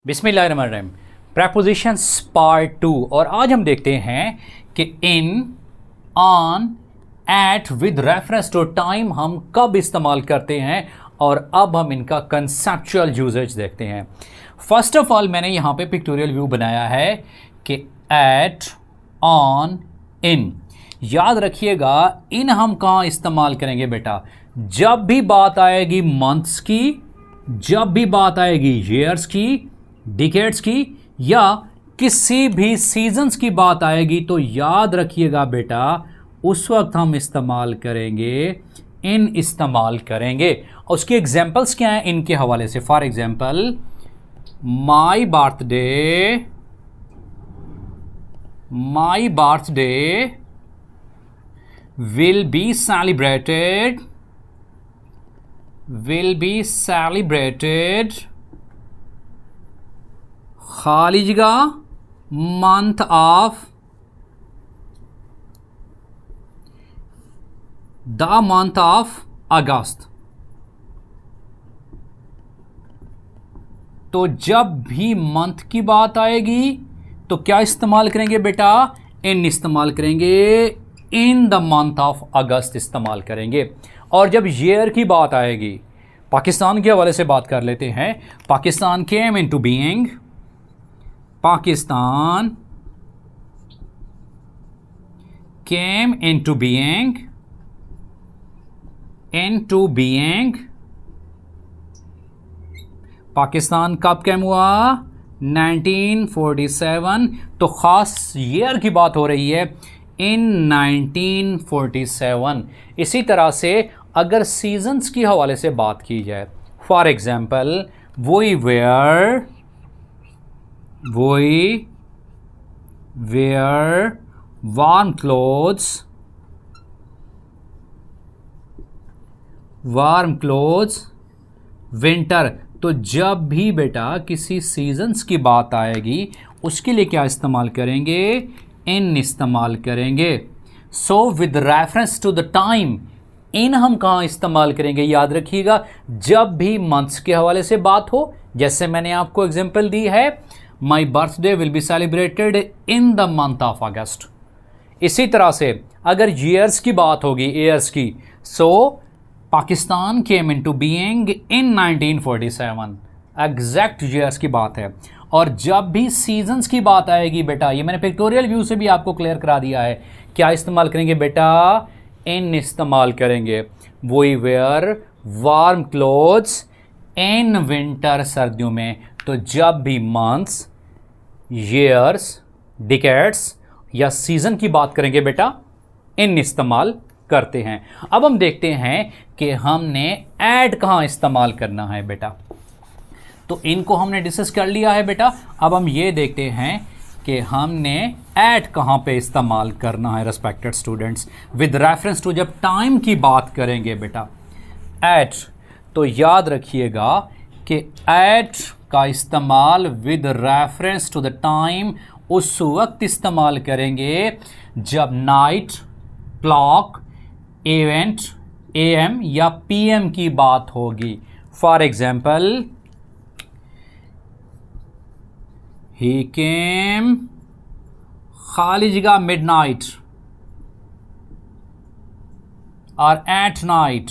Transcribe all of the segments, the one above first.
बिस्मिल्लाहिर्रहमानिर्रहीम। Prepositions part 2। और आज हम देखते हैं कि in, on, at with reference to time हम कब इस्तेमाल करते हैं और अब हम इनका कंसेप्चुअल यूजेज देखते हैं। फर्स्ट ऑफ ऑल मैंने यहाँ पे पिक्टोरियल व्यू बनाया है कि एट, ऑन, इन। याद रखिएगा इन हम कहाँ इस्तेमाल करेंगे बेटा? जब भी बात आएगी मंथ्स की, जब भी बात आएगी ईयर्स की, डिकेड्स की, या किसी भी सीजन्स की बात आएगी तो याद रखिएगा बेटा उस वक्त हम इस्तेमाल करेंगे, इन इस्तेमाल करेंगे। और उसके एग्जाम्पल्स क्या हैं इनके हवाले से? For example, my birthday will be celebrated खाली जगह मंथ ऑफ अगस्त। तो जब भी मंथ की बात आएगी तो क्या इस्तेमाल करेंगे बेटा? इन इस्तेमाल करेंगे, इन द मंथ ऑफ अगस्त इस्तेमाल करेंगे। और जब ईयर की बात आएगी, पाकिस्तान के हवाले से बात कर लेते हैं। Pakistan came into being, Pakistan came into being, Pakistan कब कैम हुआ? 1947। तो खास ईयर की बात हो रही है, इन 1947। इसी तरह से अगर सीजन्स की हवाले से बात की जाए, for example, we wear warm clothes winter. तो जब भी बेटा किसी सीजन्स की बात आएगी उसके लिए क्या इस्तेमाल करेंगे? इन इस्तेमाल करेंगे। So with reference to the time, in हम कहाँ इस्तेमाल करेंगे? याद रखिएगा जब भी मंथ्स के हवाले से बात हो, जैसे मैंने आपको एग्जांपल दी है, माई birthday will be celebrated in the month of अगस्त। इसी तरह से अगर ईयर्स की बात होगी, ईयर्स की, so Pakistan came into being in 1947, exact years की बात है। और जब भी सीजन्स की बात आएगी बेटा, ये मैंने पिक्टोरियल व्यू से भी आपको क्लियर करा दिया है, क्या इस्तेमाल करेंगे बेटा? इन इस्तेमाल करेंगे। We wear warm clothes in winter, सर्दियों में। तो जब भी मंथ्स, ईयर्स, डिकेड्स या सीजन की बात करेंगे बेटा, इन इस्तेमाल करते हैं। अब हम देखते हैं कि हमने एट कहाँ इस्तेमाल करना है बेटा। तो इनको हमने डिस्कस कर लिया है बेटा। अब हम ये देखते हैं कि हमने एट कहाँ पे इस्तेमाल करना है respected students, with reference to. जब टाइम की बात करेंगे बेटा एट, तो याद रखिएगा कि एट का इस्तेमाल with reference to the time उस वक्त इस्तेमाल करेंगे जब नाइट, क्लॉक, इवेंट, एएम या पीएम की बात होगी। फॉर एग्जाम्पल, he came खाली जगह midnight और at night।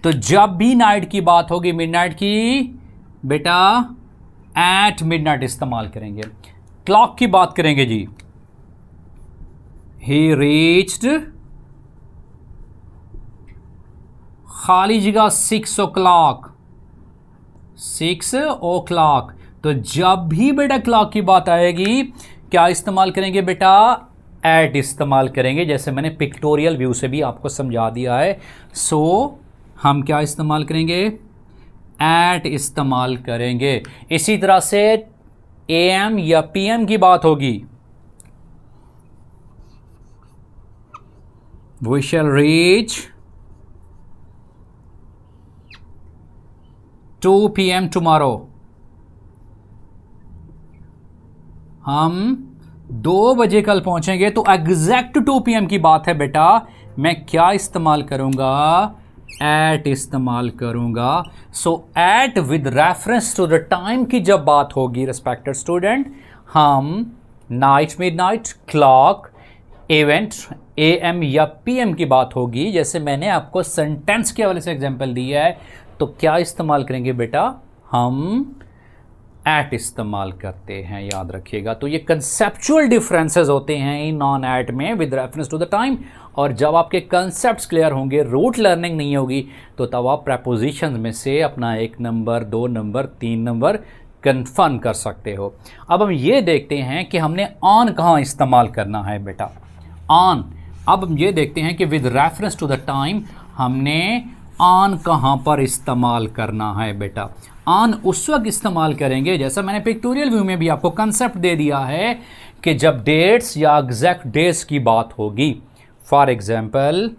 तो जब भी नाइट की बात होगी, मिडनाइट की, बेटा at midnight इस्तेमाल करेंगे। क्लॉक की बात करेंगे जी, he reached खाली जगह 6 o'clock। तो जब भी बेटा क्लॉक की बात आएगी क्या इस्तेमाल करेंगे बेटा? एट इस्तेमाल करेंगे, जैसे मैंने पिक्टोरियल व्यू से भी आपको समझा दिया है। सो हम क्या इस्तेमाल करेंगे? एट इस्तेमाल करेंगे। इसी तरह से एएम या पीएम की बात होगी, we shall reach 2 PM tomorrow. हम 2 बजे कल पहुंचेंगे। तो एग्जैक्ट 2 PM की बात है बेटा, मैं क्या इस्तेमाल करूंगा? एट इस्तेमाल करूंगा। So at with reference to the time की जब बात होगी रिस्पेक्टेड स्टूडेंट, हम night, midnight, clock, event, AM या पीएम की बात होगी, जैसे मैंने आपको सेंटेंस के हवाले से एग्जांपल दिया है, तो क्या इस्तेमाल करेंगे बेटा, हम एट इस्तेमाल करते हैं, याद रखिएगा। तो ये कंसेप्चुअल डिफरेंसेस होते हैं इन नॉन एट में with reference to the time. और जब आपके कंसेप्ट्स क्लियर होंगे, रूट लर्निंग नहीं होगी, तो तब आप प्रेपोजिशन में से अपना 1 नंबर, 2 नंबर, 3 नंबर कन्फर्म कर सकते हो। अब हम ये देखते हैं कि हमने ऑन कहाँ इस्तेमाल करना है बेटा, ऑन। अब हम ये देखते हैं कि with reference to the time हमने ऑन कहाँ पर इस्तेमाल करना है बेटा। ऑन उस वक्त इस्तेमाल करेंगे, जैसा मैंने पिक्टोरियल व्यू में भी आपको कंसेप्ट दे दिया है, कि जब डेट्स या एग्जैक्ट डेज की बात होगी। फॉर एग्जाम्पल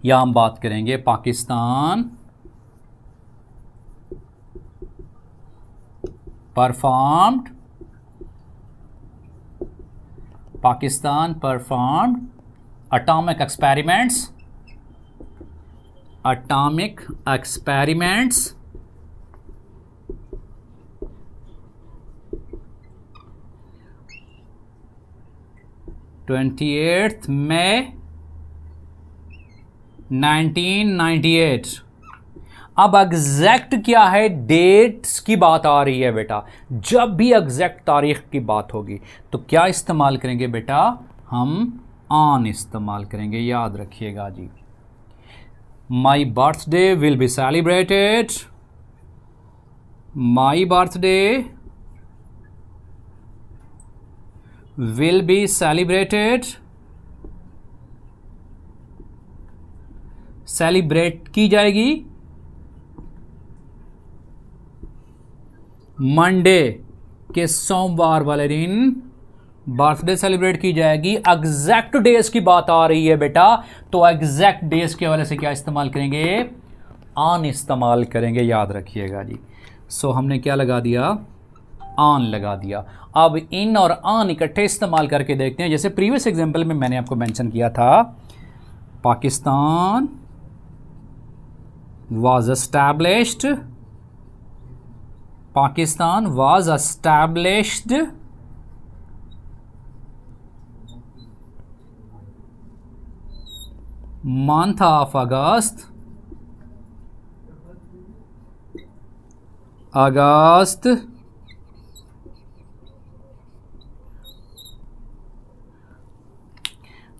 या हम बात करेंगे पाकिस्तान परफॉर्म्ड atomic experiments 28 मई 1998। अब एग्जैक्ट क्या है, डेट्स की बात आ रही है बेटा। जब भी एग्जैक्ट तारीख की बात होगी तो क्या इस्तेमाल करेंगे बेटा, हम ऑन इस्तेमाल करेंगे, याद रखिएगा जी। My birthday will be celebrated, my birthday will be celebrated, celebrate की जाएगी मंडे के सोमवार वाले दिन, बर्थडे सेलिब्रेट की जाएगी। एग्जैक्ट डेज की बात आ रही है बेटा, तो एग्जैक्ट डेज के हवाले से क्या इस्तेमाल करेंगे, ऑन इस्तेमाल करेंगे, याद रखिएगा जी। सो हमने क्या लगा दिया, ऑन लगा दिया। अब इन और ऑन इकट्ठे इस्तेमाल करके देखते हैं। जैसे प्रीवियस एग्जांपल में मैंने आपको मेंशन किया था, Pakistan was established, Pakistan was established month of August,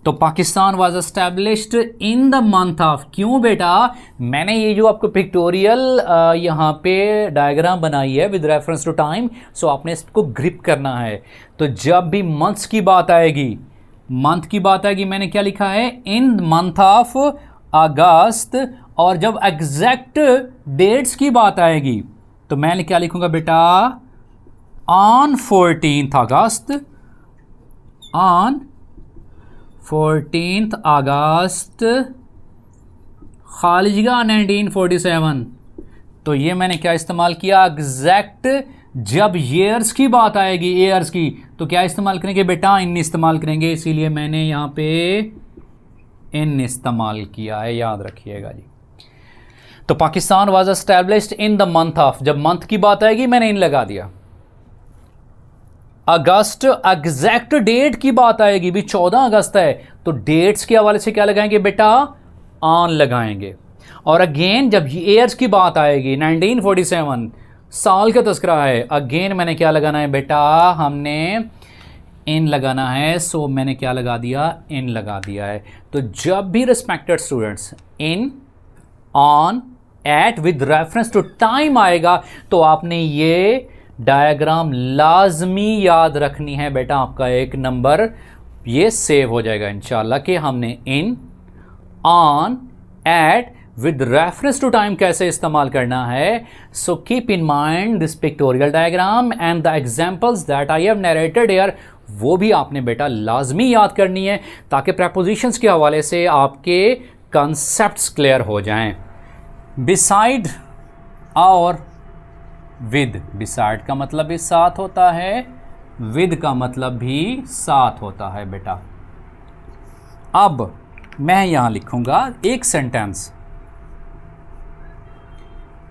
तो Pakistan was established in the month of, क्यों बेटा, मैंने ये जो आपको पिक्टोरियल यहाँ पे डायग्राम बनाई है विद रेफरेंस टू टाइम, सो आपने इसको ग्रिप करना है। तो जब भी मंथ्स की बात आएगी, मंथ की बात आएगी, मैंने क्या लिखा है, इन मंथ ऑफ अगस्त, और जब एग्जैक्ट डेट्स की बात आएगी तो मैं क्या लिखूंगा बेटा, on 14th August, on 14th अगस्त खालिजगा 1947। तो ये मैंने क्या इस्तेमाल किया, एग्जैक्ट जब ईयर्स की बात आएगी, ईयर्स की, तो क्या इस्तेमाल करेंगे बेटा, इन इस्तेमाल करेंगे, इसीलिए मैंने यहाँ पे इन इस्तेमाल किया है, याद रखिएगा जी। तो Pakistan was established in the month of, जब मंथ की बात आएगी मैंने इन लगा दिया। अगस्त एग्जैक्ट डेट की बात आएगी, भी 14 अगस्त है, तो डेट्स के हवाले से क्या लगाएंगे बेटा, ऑन लगाएंगे। और अगेन जब ईयर्स की बात आएगी, 1947 साल का तस्करा है, अगेन मैंने क्या लगाना है बेटा, हमने इन लगाना है। सो मैंने क्या लगा दिया, इन लगा दिया है। तो जब भी respected students in, on, at with reference to time आएगा, तो आपने ये डायग्राम लाजमी याद रखनी है बेटा। आपका 1 नंबर ये सेव हो जाएगा इंशाल्लाह, कि हमने in, on, at with reference to time कैसे इस्तेमाल करना है। So keep in mind this pictorial diagram and the examples that I have narrated here, वो भी आपने बेटा लाजमी याद करनी है, ताकि प्रेपोजिशंस के हवाले से आपके कंसेप्ट्स क्लियर हो जाएं। बिसाइड और विद, बिसाइड का मतलब भी साथ होता है, विद का मतलब भी साथ होता है बेटा। अब मैं यहां लिखूंगा एक सेंटेंस,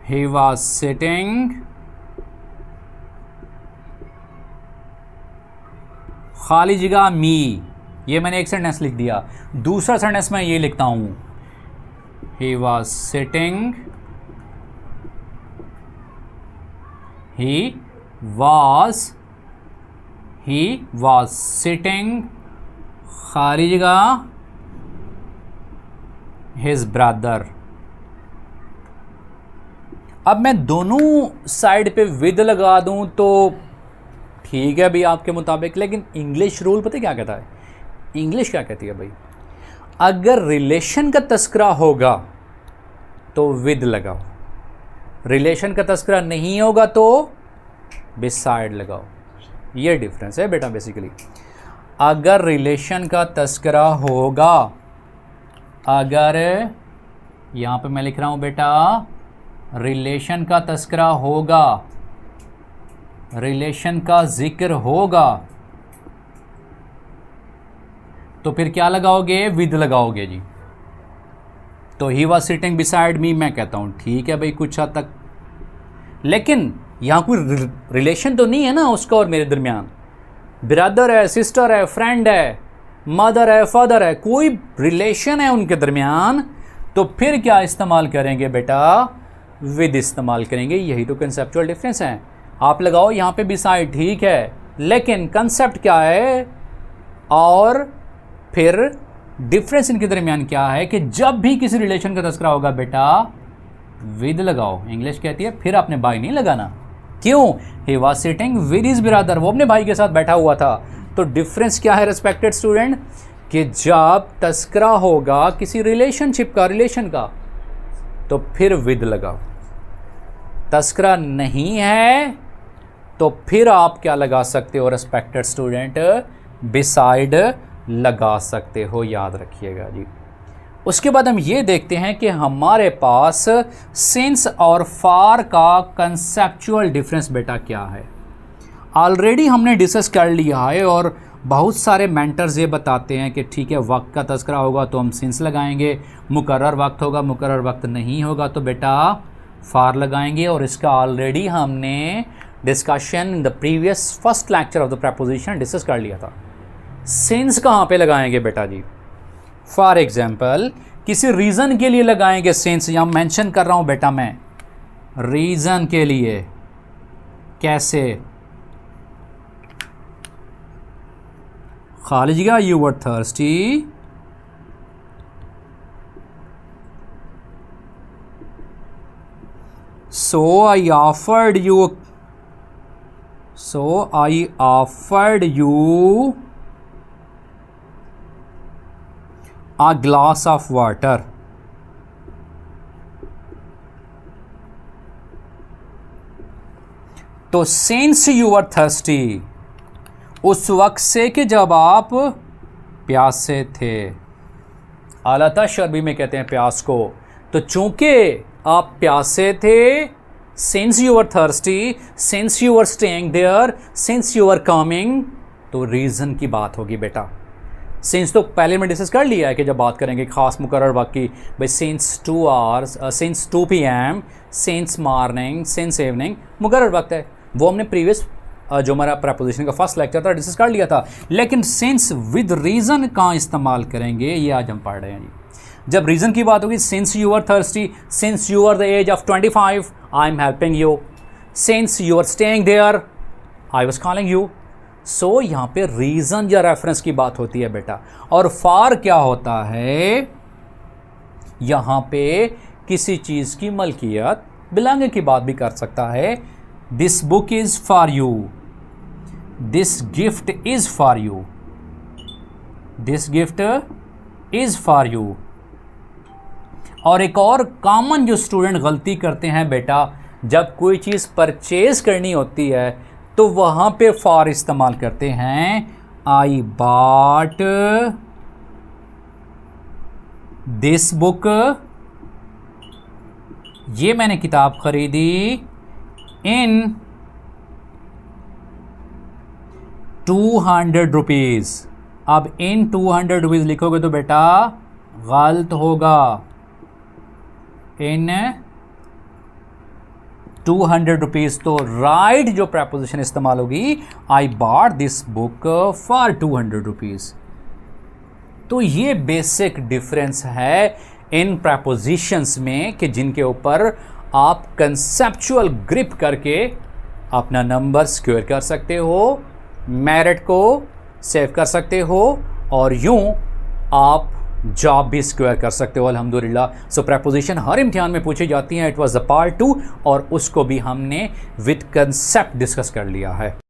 ही वॉज सिटिंग, खाली जगह मी, ये मैंने एक सेंटेंस लिख दिया। दूसरा सेंटेंस मैं ये लिखता हूं, he was sitting, he was sitting, खाली जगह हिज ब्रदर। अब मैं दोनों साइड पे विद लगा दूं तो ठीक है भाई आपके मुताबिक, लेकिन इंग्लिश रूल पता क्या कहता है? इंग्लिश क्या कहती है भाई? अगर रिलेशन का तस्करा होगा तो विद लगाओ, रिलेशन का तस्करा नहीं होगा तो बिसाइड लगाओ। ये डिफरेंस है बेटा बेसिकली। अगर रिलेशन का तस्करा होगा, अगर यहां पे मैं लिख रहा हूं बेटा रिलेशन का तस्करा होगा, रिलेशन का जिक्र होगा, तो फिर क्या लगाओगे? विद लगाओगे जी। तो he was sitting beside me, मैं कहता हूं ठीक है भाई कुछ हद तक, लेकिन यहां कोई रिलेशन तो नहीं है ना उसका और मेरे दरमियान। ब्रदर है, सिस्टर है, फ्रेंड है, मदर है, फादर है, कोई रिलेशन है उनके दरमियान, तो फिर क्या इस्तेमाल करेंगे बेटा? विद इस्तेमाल करेंगे। यही तो कंसेप्चुअल डिफरेंस है। आप लगाओ यहाँ पे बिसाइड, ठीक है, लेकिन कंसेप्ट क्या है और फिर डिफरेंस इनके दरमियान क्या है कि जब भी किसी रिलेशन का तस्करा होगा बेटा विद लगाओ। इंग्लिश कहती है फिर आपने बाय नहीं लगाना। क्यों? He was sitting with his brother, वो अपने भाई के साथ बैठा हुआ था। तो डिफरेंस क्या है रिस्पेक्टेड स्टूडेंट? कि जब तस्करा होगा किसी रिलेशनशिप का, रिलेशन का, तो फिर विद लगाओ। तस्करा नहीं है तो फिर आप क्या लगा सकते हो रिस्पेक्टेड स्टूडेंट? बिसाइड लगा सकते हो, याद रखिएगा जी। उसके बाद हम ये देखते हैं कि हमारे पास सिंस और फार का कंसेप्चुअल डिफरेंस बेटा क्या है। ऑलरेडी हमने डिस्कस कर लिया है और बहुत सारे मेंटर्स ये बताते हैं कि ठीक है वक्त का तस्करा होगा तो हम सिंस लगाएंगे, मुकर्रर वक्त होगा, मुकर्रर वक्त नहीं होगा तो बेटा फार लगाएंगे। और इसका ऑलरेडी हमने discussion in the previous first lecture of the preposition discuss कर लिया था। सिंस कहाँ पे लगाएंगे बेटा जी? फॉर एग्जाम्पल किसी रीज़न के लिए लगाएंगे सिंस, यहाँ मेंशन कर रहा हूँ बेटा मैं रीज़न के लिए। कैसे? खालिजिगा you were thirsty, so I offered you a glass of water. तो since you were thirsty, उस वक्त से कि जब आप प्यासे थे। आलता अरबी में कहते हैं प्यास को। तो चूंकि आप प्यासे थे, since you are thirsty, since you are staying there, since you are coming, तो रीज़न की बात होगी बेटा। सिंस तो पहले में डिस्कस कर लिया है कि जब बात करेंगे खास मुकर्रर वक्त की, भाई since 2 hours, since 2 PM, since morning, since evening, मुकर्रर वक्त है। वो हमने प्रीवियस जो हमारा प्रपोजिशन का फर्स्ट लेक्चर था डिस्कस कर लिया था। लेकिन सिंस विद रीज़न का इस्तेमाल करेंगे, ये आज हम पढ़ रहे हैं जी। जब रीज़न की बात होगी, since you are thirsty, since you are the age of 25 I am helping you, since you are staying there I was calling you. So यहाँ पे रीज़न या रेफरेंस की बात होती है बेटा। और फार क्या होता है? यहाँ पे किसी चीज़ की मलकियत, बिलोंगिंग की बात भी कर सकता है। This book is for you, this gift is for you, this gift is for you. और एक और कॉमन जो स्टूडेंट गलती करते हैं बेटा, जब कोई चीज़ परचेज करनी होती है तो वहाँ पे फॉर इस्तेमाल करते हैं। आई बॉट दिस बुक, ये मैंने किताब खरीदी इन 200 रुपीज़। अब इन 200 रुपीज़ लिखोगे तो बेटा गलत होगा। इन 200 रुपीज़। तो राइट जो प्रपोजिशन इस्तेमाल होगी, I bought this book for 200 rupees. तो ये बेसिक डिफरेंस है इन प्रपोजिशंस में कि जिनके ऊपर आप कंसेप्चुअल ग्रिप करके अपना नंबर स्क्वेयर कर सकते हो, मेरिट को सेव कर सकते हो, और यूं आप जॉब भी स्क्वायर कर सकते हो अल्हम्दुलिल्लाह। सो प्रपोजिशन हर इम्तिहान में पूछी जाती हैं। इट वाज द पार्ट 2 और उसको भी हमने विद कंसेप्ट डिस्कस कर लिया है।